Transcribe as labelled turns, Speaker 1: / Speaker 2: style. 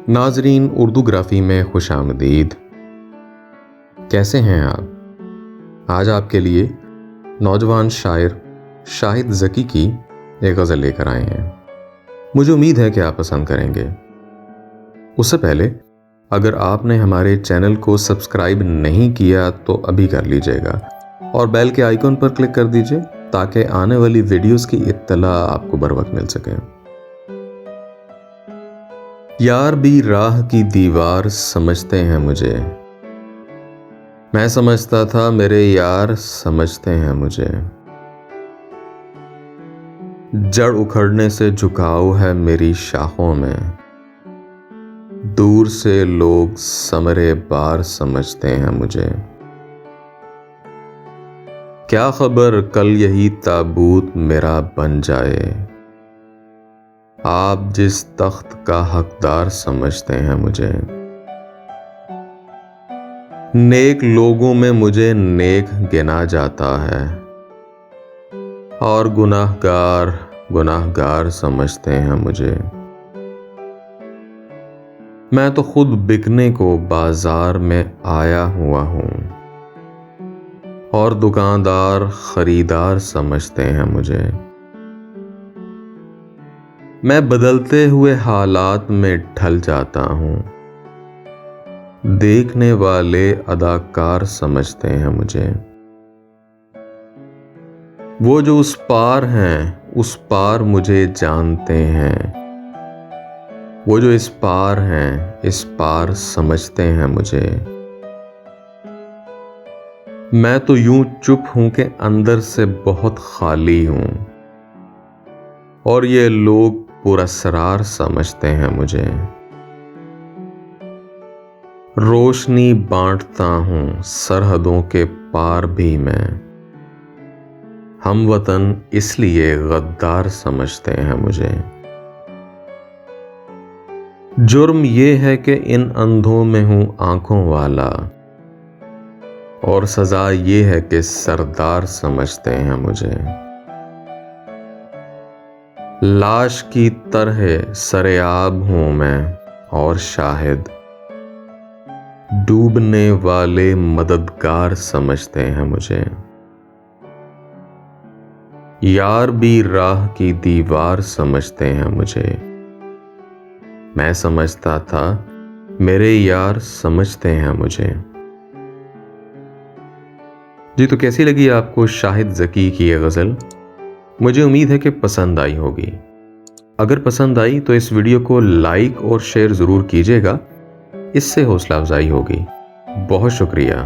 Speaker 1: नाजरीन, उर्दूग्राफी में खुश आमदीद। कैसे हैं आप? आज आपके लिए नौजवान शायर शाहिद ज़की की एक गज़ल लेकर आए हैं। मुझे उम्मीद है कि आप पसंद करेंगे। उससे पहले अगर आपने हमारे चैनल को सब्सक्राइब नहीं किया तो अभी कर लीजिएगा और बेल के आइकन पर क्लिक कर दीजिए ताकि आने वाली वीडियोस की इत्तला आपको बर वक्त मिल सके। यार भी राह की दीवार समझते हैं मुझे, मैं समझता था मेरे यार समझते हैं मुझे। जड़ उखड़ने से झुकाव है मेरी शाखों में, दूर से लोग समरे बार समझते हैं मुझे। क्या खबर कल यही ताबूत मेरा बन जाए, आप जिस तख्त का हकदार समझते हैं मुझे। नेक लोगों में मुझे नेक गिना जाता है और गुनाहगार गुनाहगार समझते हैं मुझे। मैं तो खुद बिकने को बाजार में आया हुआ हूं और दुकानदार खरीदार समझते हैं मुझे। मैं बदलते हुए हालात में ढल जाता हूं, देखने वाले अदाकार समझते हैं मुझे। वो जो उस पार हैं उस पार मुझे जानते हैं, वो जो इस पार हैं इस पार समझते हैं मुझे। मैं तो यूं चुप हूं कि अंदर से बहुत खाली हूं और ये लोग पुरस्रार समझते हैं मुझे। रोशनी बांटता हूं सरहदों के पार भी मैं, हम वतन इसलिए गद्दार समझते हैं मुझे। जुर्म ये है कि इन अंधों में हूं आंखों वाला और सजा ये है कि सरदार समझते हैं मुझे। लाश की तरह सरेआब हूं मैं और शाहिद, डूबने वाले मददगार समझते हैं मुझे। यार भी राह की दीवार समझते हैं मुझे, मैं समझता था मेरे यार समझते हैं मुझे। जी, तो कैसी लगी आपको शाहिद ज़की की ये गज़ल? मुझे उम्मीद है कि पसंद आई होगी। अगर पसंद आई तो इस वीडियो को लाइक और शेयर ज़रूर कीजिएगा, इससे हौसला अफजाई होगी। बहुत शुक्रिया।